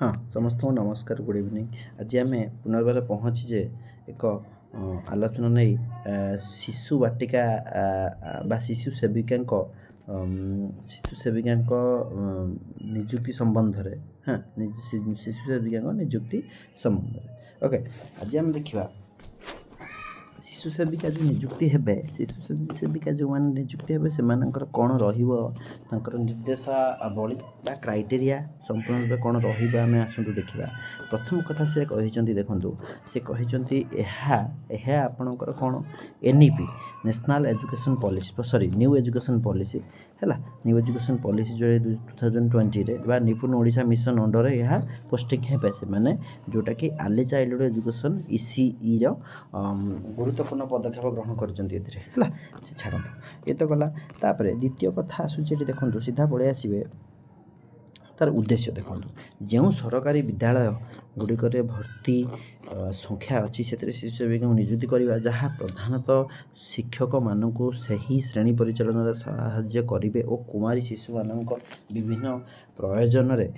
हाँ समस्त नमस्कार गुड इवनिंग। आज आम पुनर्बार पहुँचीजे एक आलोचना नहीं शिशु वाटिका बा शिशु सेविका निजुक्ति संबंध रे। हाँ शिशु सेविका निजुक्ति संबंध ओके। आज आम देखा शिशु सेविका जो निजुक्ति हेबे शिशु सेविका जो मैंने निजुक्ति हेबे से कौन रही निर्देशावली बा क्राइटेरिया संपूर्ण रूप कौन रही आसतु देखा। प्रथम कथा से कहते देखूँ से कहते आपणकर कौन NEP national education policy sorry new education policy है न्यू एजुकेशन पॉलिसी जो 2020 रे निपुण ओडिशा मिशन अंडर यह पोस्टिंग हे से माने जोटा कि अर्ली चाइल्डहुड एजुकेशन ईसीई रो गुरुत्वपूर्ण पदक्षेप ग्रहण कर छाड़ ये तो गला। तापर द्वितीय कथा आसूँ देखो सीधा पड़े आसवे तार उद्देश्य देखो जो सरकारी विद्यालय गुड़िक भर्ती संख्या अच्छी से शिशु सेविका नियुक्ति करवा जहाँ प्रधानतः शिक्षक मानू सही श्रेणी परिचालन साहाय्य करेंगे और कुमारी शिशु मान विभिन्न प्रयोजन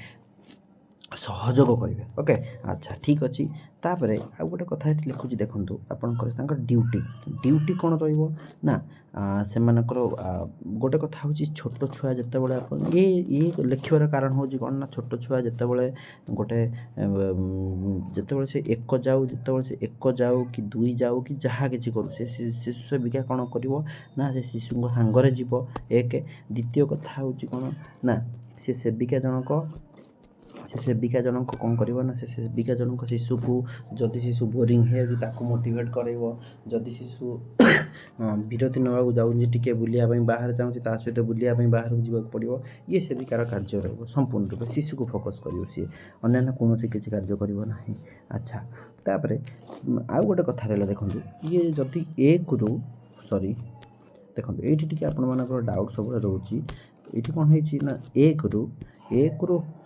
सहयोग करेंगे। ओके अच्छा ठीक अच्छी। तापर आउ गोटे कथा लिखुची देखूँ आपंकर ड्यूटी कौन रहा से गोटे कथा हूँ छोट छुआ जिते ये लिखार कारण हूँ कौन ना छोट छुआ जिते गोटे जिते से एक जाऊ कि दुई जाऊ कि जहाँ कि करू से शिशु सेविका कौन कर शिशु सांगरे जीव एक। द्वितीय कथा हूँ कौन ना से सेविका जनक कौन कर से सेविका जनक शिशु को जदि शिशु बोरिंग है मोटिवेट करेब जदि शिशु विरति नवा जाऊँगी टी बुलायापी बाहर चाहूँगी ता सहित बुलायापी बाहर जावाक पड़ो ये सेविकार कार्य रहा संपूर्ण रूप शिशु को फोकस कर सी अन्य कौन किसी कार्य करना। अच्छा तापर आउ गोटे कथा रहा देखो ये जदि एक रु सॉरी देखो ये आपर डाउट सब रोचे ये कौन है एक रु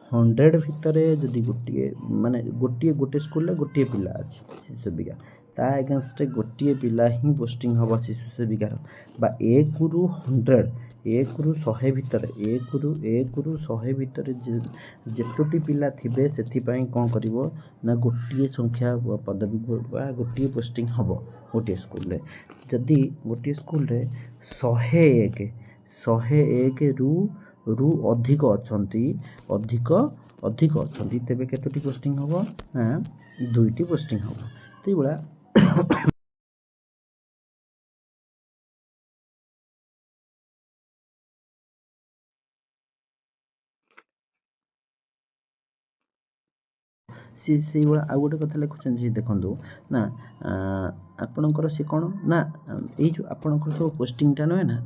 100 भितर जदि गोटे माने गोटे स्कूल गोटे पिला अच्छी शिशु सेविका ता एगेन्स्ट गोटे पिला ही पोस्टिंग हम शिशु सेविकार बा 1 रु 100 1 रु 100 भितर 1 रु 100 भितर जेतोटी पिला थिबे सेथिपाई कौन करिवो ना गोटे संख्या पदवी बा गोटे पोस्टिंग हम गोटे स्कूल रे। जदि गोटे स्कूल रे 101 रु अधिक अच्छी तेरे केतोटी पोस्टिंग हम ना 2टी पोस्टिंग हम तो ये से आउ गोटे कथा लिखुं देखूँ ना आपणकर सी कौन ना ये जो आपणकर सब पोस्टिंगटा नुहे ना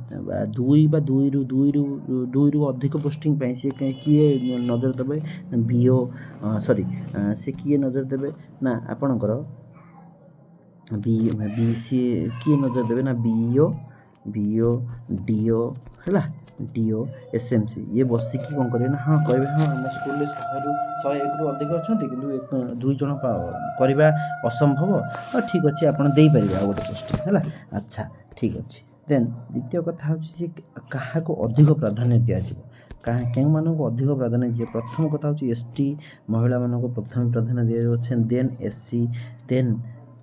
2 रु अधिक पोस्टिंग सी किए नजर देवे बीओ सॉरी से किए नजर देवे ना आपणकर बी सी किए नजर देवे ना बीओ डीओ है डीओ एसएमसी ये बसिकी कौन करेंगे ना हाँ कहे हाँ आम स्कूल 100 रु अधिक अच्छा कि 2 जन करवा असंभव ठीक अच्छे आप देपारे आ गोटे पोस्टिंग है। अच्छा ठीक अच्छे देन द्वितीय कथा हूँ क्या अधिक प्राधान्य दिज्व क्या मानक अधिक प्राधान्य दिए। प्रथम कथा हूँ एसटी महिला मानक प्रथम प्राधान्य दि जाए देन एससी देन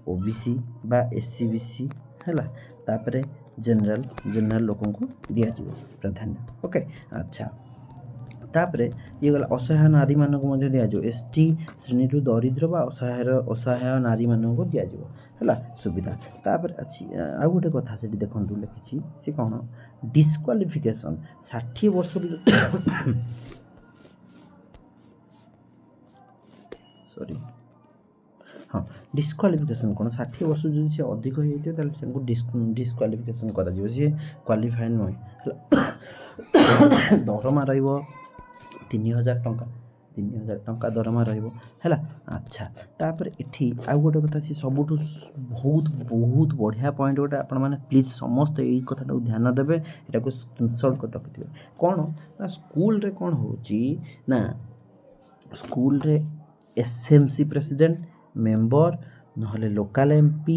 ओबीसी बा एससीबीसी है तापर जनरल लोक दि प्राधान्य। ओके अच्छा तापर ये गला असहाय नारी मानक दि एसटी श्रेणी दरिद्र बा असहाय नारी मानक दि है सुविधा। तापर अच्छी आउ गोटे कथा से देखूँ लिखी सी कौन डिस्क्वालिफिकेशन 60 वर्ष सॉरी हाँ डिस्क्वालिफिकेशन कौन 60 वर्ष जो सी अधिक हो डिस्क्वालिफिकेशन कर सी क्वालिफाइड नुहे दरमा रहा 3000 टंका दरमा रहा। अच्छा तापर ये आउ गोटे कथा सी सब बहुत बढ़िया पॉइंट गोटे आपण मैंने प्लीज समस्त यही कथा ध्यान देवे यहाँ को स्क्रीनशॉट कर रखिथे कौन ना स्कूल रे कौन हो ना स्कूल रे एसएमसी प्रेसिडेंट मेंबर ନହେଲେ ଲୋକାଲ୍ MP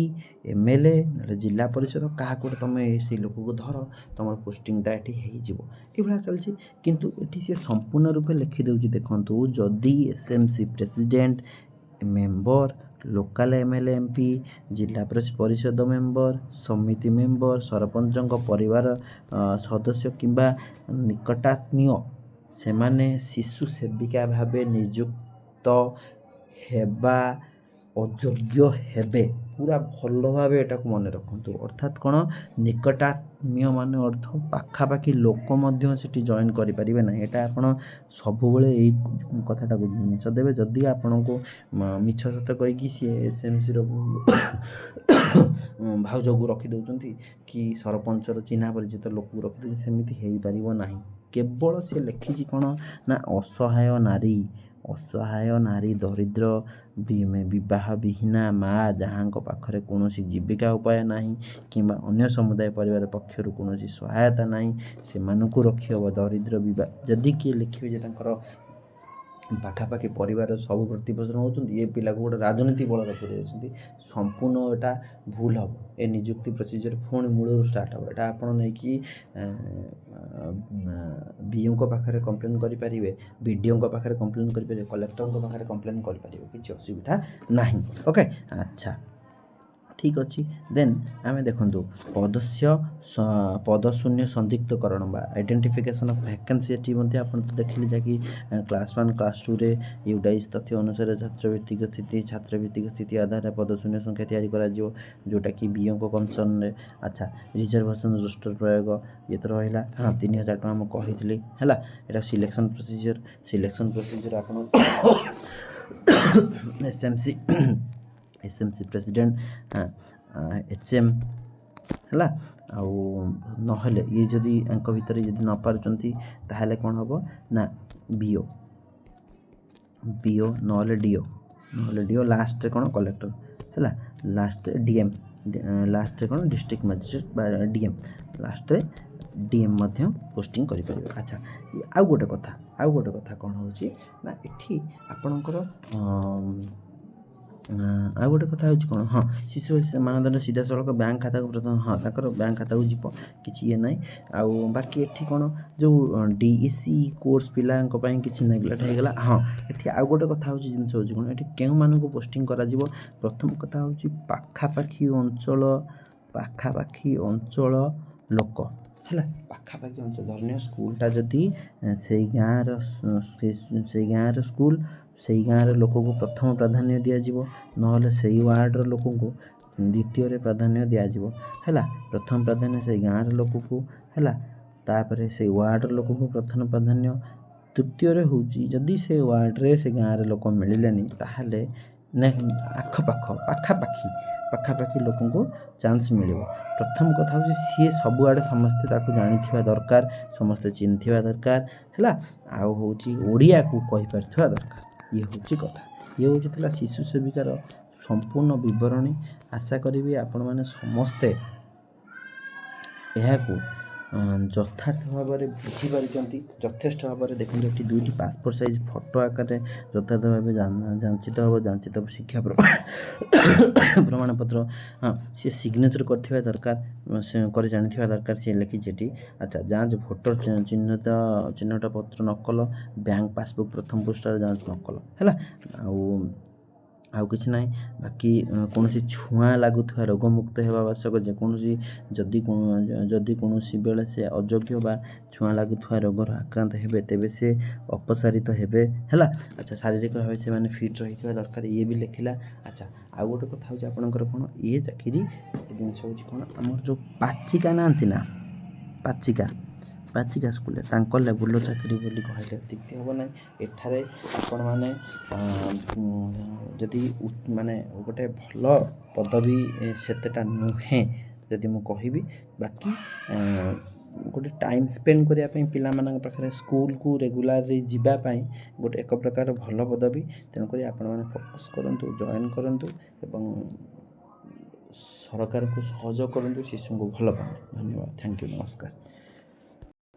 MLA ନହେଲେ ଜିଲ୍ଲା ପରିଷଦ କାହାକୁ ଗୋଟେ ତୁମେ ସେଇ ଲୋକକୁ ଧର ତୁମର ପୋଷ୍ଟିଂଟା ଏଠି ହେଇଯିବ, ଏଇଭଳିଆ ଚାଲିଛି। କିନ୍ତୁ ଏଠି ସେ ସମ୍ପୂର୍ଣ୍ଣ ରୂପେ ଲେଖିଦେଉଛି ଦେଖନ୍ତୁ, ଯଦି SMC president member, local MLA MP, ଜିଲ୍ଲା ପରିଷଦ ମେମ୍ବର, ସମିତି ମେମ୍ବର, ସରପଞ୍ଚଙ୍କ ପରିବାର ସଦସ୍ୟ କିମ୍ବା ନିକଟାତ୍ମୀୟ ସେମାନେ ଶିଶୁ ସେବିକା ଭାବେ ନିଯୁକ୍ତ ହେବା ଅଯୋଗ୍ୟ ହେବେ। ପୁରା ଭଲ ଭାବେ ଏଟାକୁ ମନେ ରଖନ୍ତୁ। ଅର୍ଥାତ୍ କ'ଣ, ନିକଟାତ୍ମୀୟ ମାନେ ଅର୍ଥ ପାଖାପାଖି ଲୋକ ମଧ୍ୟ ସେଠି ଜଏନ୍ କରିପାରିବେ ନାହିଁ। ଏଇଟା ଆପଣ ସବୁବେଳେ ଏଇ କଥାଟାକୁ ଜିନିଷ ଦେବେ। ଯଦି ଆପଣଙ୍କୁ ମିଛ ସତ କହିକି ସିଏ SMCର ଭାଉଜକୁ ରଖିଦେଉଛନ୍ତି କି ସରପଞ୍ଚର ଚିହ୍ନା ପରିଚିତ ଲୋକକୁ ରଖିଦେଉଛନ୍ତି, ସେମିତି ହେଇପାରିବ ନାହିଁ। କେବଳ ସେ ଲେଖିଛି କ'ଣ ନା ଅସହାୟ ନାରୀ, ଦରିଦ୍ର, ବିବାହ ବିହୀନା ମା ଯାହାଙ୍କ ପାଖରେ କୌଣସି ଜୀବିକା ଉପାୟ ନାହିଁ କିମ୍ବା ଅନ୍ୟ ସମୁଦାୟ ପରିବାର ପକ୍ଷରୁ କୌଣସି ସହାୟତା ନାହିଁ, ସେମାନଙ୍କୁ ରଖିହେବ। ଦରିଦ୍ର ଯଦି କିଏ ଲେଖିବେ ଯେ ତାଙ୍କର ପାଖାପାଖି ପରିବାର ସବୁ ପ୍ରତିପୋଷଣ ହେଉଛନ୍ତି, ଏ ପିଲାକୁ ଗୋଟେ ରାଜନୀତି ବଳରେ ପୁରେଇଛନ୍ତି, ସମ୍ପୂର୍ଣ୍ଣ ଏଟା ଭୁଲ ହେବ। ଏ ନିଯୁକ୍ତି ପ୍ରୋସିଜିଅର ପୁଣି ମୂଳରୁ ଷ୍ଟାର୍ଟ ହେବ। ଏଟା ଆପଣ ନେଇକି BOଙ୍କ ପାଖରେ କମ୍ପ୍ଲେନ୍ କରିପାରିବେ, BDOଙ୍କ ପାଖରେ କମ୍ପ୍ଲେନ୍ କରିପାରିବେ, କଲେକ୍ଟରଙ୍କ ପାଖରେ କମ୍ପ୍ଲେନ୍ କରିପାରିବେ, କିଛି ଅସୁବିଧା ନାହିଁ। ଓକେ, ଆଚ୍ଛା ଠିକ୍ ଅଛି। ଦେନ୍ ଆମେ ଦେଖନ୍ତୁ ପଦଶୂନ୍ୟ ସନ୍ଦିଗ୍ଧକରଣ ବା ଆଇଡେଣ୍ଟିଫିକେସନ୍ ଅଫ୍ ଭ୍ୟାକେନ୍ସି। ଏଠି ମଧ୍ୟ ଆପଣ ତ ଦେଖିଲେ ଯାକି କ୍ଲାସ୍ 1 କ୍ଲାସ୍ 2ରେ UDAIS ତଥ୍ୟ ଅନୁସାରେ ଛାତ୍ରଭିତ୍ତିକ ସ୍ଥିତି ଆଧାରରେ ପଦଶୂନ୍ୟ ସଂଖ୍ୟା ତିଆରି କରାଯିବ, ଯେଉଁଟାକି BOଙ୍କ କନସର୍ନରେ। ଆଚ୍ଛା, ରିଜର୍ଭେସନ୍ ରୋଷ୍ଟର ପ୍ରୟୋଗ ଇଏ ତ ରହିଲା। 3000 ଟଙ୍କା ମୁଁ କହିଥିଲି ହେଲା। ଏଇଟା ସିଲେକ୍ସନ୍ ପ୍ରୋସିଜିଅର ଆପଣ SMC ପ୍ରେସିଡେଣ୍ଟ, HM ହେଲା। ଆଉ ନହେଲେ ଇଏ ଯଦି ୟାଙ୍କ ଭିତରେ ଯଦି ନ ପାରୁଛନ୍ତି ତାହେଲେ କ'ଣ ହେବ ନା BO ନହେଲେ DO ଲାଷ୍ଟରେ କ'ଣ କଲେକ୍ଟର ହେଲା, ଲାଷ୍ଟରେ DM, ଲାଷ୍ଟରେ କ'ଣ ଡିଷ୍ଟ୍ରିକ୍ଟ ମାଜିଷ୍ଟ୍ରେଟ୍ ବା DM, ଲାଷ୍ଟରେ DM ମଧ୍ୟ ପୋଷ୍ଟିଂ କରିପାରିବେ। ଆଚ୍ଛା, ଆଉ ଗୋଟେ କଥା କ'ଣ ହେଉଛି ନା ଏଠି ଆପଣଙ୍କର ଆଉ ଗୋଟେ କଥା ହେଉଛି କ'ଣ, ଶିଶୁ ମାନଦଣ୍ଡ ସିଧାସଳଖ ବ୍ୟାଙ୍କ ଖାତାକୁ ପ୍ରଥମେ ତାଙ୍କର ବ୍ୟାଙ୍କ ଖାତାକୁ ଯିବ, କିଛି ଇଏ ନାହିଁ। ଆଉ ବାକି ଏଠି କ'ଣ ଯେଉଁ DEC କୋର୍ସ ପିଲାଙ୍କ ପାଇଁ କିଛି ନେଗ୍ଲେକ୍ଟ ହେଇଗଲା। ଏଠି ଆଉ ଗୋଟେ କଥା ହେଉଛି ଜିନିଷ ହେଉଛି କ'ଣ, ଏଠି କେଉଁମାନଙ୍କୁ ପୋଷ୍ଟିଂ କରାଯିବ। ପ୍ରଥମ କଥା ହେଉଛି ପାଖାପାଖି ଅଞ୍ଚଳ ଲୋକ ହେଲା। ପାଖାପାଖି ଅଞ୍ଚଳ, ଧରିନିଅ ସ୍କୁଲଟା ଯଦି ସେଇ ଗାଁର ସ୍କୁଲ, ସେଇ ଗାଁର ଲୋକକୁ ପ୍ରଥମ ପ୍ରାଧାନ୍ୟ ଦିଆଯିବ, ନହେଲେ ସେଇ ୱାର୍ଡ଼ର ଲୋକଙ୍କୁ ଦ୍ୱିତୀୟରେ ପ୍ରାଧାନ୍ୟ ଦିଆଯିବ ହେଲା। ପ୍ରଥମ ପ୍ରାଧାନ୍ୟ ସେଇ ଗାଁର ଲୋକକୁ ହେଲା, ତାପରେ ସେଇ ୱାର୍ଡ଼ର ଲୋକକୁ ପ୍ରଥମ ପ୍ରାଧାନ୍ୟ, ତୃତୀୟରେ ହେଉଛି ଯଦି ସେ ୱାର୍ଡ଼ରେ ସେ ଗାଁରେ ଲୋକ ମିଳିଲେନି ତାହେଲେ ପାଖାପାଖି ଲୋକଙ୍କୁ ଚାନ୍ସ ମିଳିବ। ପ୍ରଥମ କଥା ହେଉଛି ସିଏ ସବୁଆଡ଼େ ସମସ୍ତେ ତାକୁ ଜାଣିଥିବା ଦରକାର, ସମସ୍ତେ ଚିହ୍ନିଥିବା ଦରକାର ହେଲା। ଆଉ ହେଉଛି ଓଡ଼ିଆକୁ କହିପାରୁଥିବା ଦରକାର। ଇଏ ହେଉଛି କଥା। ଇଏ ଥିଲା ଶିଶୁ ସେବିକାର ସମ୍ପୂର୍ଣ୍ଣ ବିବରଣୀ। ଆଶା କରିବି ଆପଣମାନେ ସମସ୍ତେ ଏହାକୁ ଯଥାର୍ଥ ଭାବରେ ବୁଝିପାରିଛନ୍ତି। ଯଥେଷ୍ଟ ଭାବରେ ଦେଖନ୍ତୁ, ଏଠି 2ଟି ପାସପୋର୍ଟ ସାଇଜ୍ ଫଟୋ ଆକାରରେ ଯଥାର୍ଥ ଭାବେ ଯାଞ୍ଚିତ ହେବ ଶିକ୍ଷା ପ୍ରମାଣପତ୍ର। ସିଏ ସିଗ୍ନେଚର୍ କରିଥିବା ଦରକାର, ସେ କରି ଜାଣିଥିବା ଦରକାର, ସିଏ ଲେଖିଛି ଏଠି। ଆଚ୍ଛା, ଯାଞ୍ଚ ଭୋଟର ଚିହ୍ନଟ ପତ୍ର ନକଲ, ବ୍ୟାଙ୍କ ପାସବୁକ୍ ପ୍ରଥମ ପୃଷ୍ଠାର ଯାଞ୍ଚ ନକଲ ହେଲା। ଆଉ କିଛି ନାହିଁ। ବାକି କୌଣସି ଛୁଆଁ ଲାଗୁଥିବା ରୋଗମୁକ୍ତ ହେବା ଆବଶ୍ୟକ। ଯେକୌଣସି ଯଦି କୌଣସି ବେଳେ ସେ ଅଯୋଗ୍ୟ ବା ଛୁଆଁ ଲାଗୁଥିବା ରୋଗର ଆକ୍ରାନ୍ତ ହେବେ ତେବେ ସେ ଅପସାରିତ ହେବେ ହେଲା। ଆଚ୍ଛା, ଶାରୀରିକ ଭାବେ ସେମାନେ ଫିଟ୍ ରହିଥିବା ଦରକାର, ଇଏ ବି ଲେଖିଲା। ଆଚ୍ଛା, ଆଉ ଗୋଟେ କଥା ହେଉଛି ଆପଣଙ୍କର କ'ଣ, ଇଏ ଚାକିରି ଜିନିଷ ହେଉଛି କ'ଣ, ଆମର ଯେଉଁ ପାଚିକା ନାହାନ୍ତି ନା, ପାଚିକା ସ୍କୁଲରେ ତାଙ୍କ ଲେବୁଲ୍ର ଚାକିରି ବୋଲି କହିଲେ ଅତ୍ୟୁକ୍ତି ହେବ ନାହିଁ। ଏଠାରେ ଆପଣମାନେ ଯଦି ମାନେ ଗୋଟେ ଭଲ ପଦବୀ ସେତେଟା ନୁହେଁ ଯଦି ମୁଁ କହିବି। ବାକି ଗୋଟେ ଟାଇମ୍ ସ୍ପେଣ୍ଡ କରିବା ପାଇଁ ପିଲାମାନଙ୍କ ପାଖରେ ସ୍କୁଲକୁ ରେଗୁଲାରଲି ଯିବା ପାଇଁ ଗୋଟେ ଏକ ପ୍ରକାର ଭଲ ପଦବୀ। ତେଣୁକରି ଆପଣମାନେ ଫୋକସ୍ କରନ୍ତୁ, ଜଏନ୍ କରନ୍ତୁ ଏବଂ ସରକାରଙ୍କୁ ସହଯୋଗ କରନ୍ତୁ, ଶିଶୁଙ୍କୁ ଭଲ ପାଆନ୍ତୁ। ଧନ୍ୟବାଦ, ଥ୍ୟାଙ୍କ ୟୁ, ନମସ୍କାର।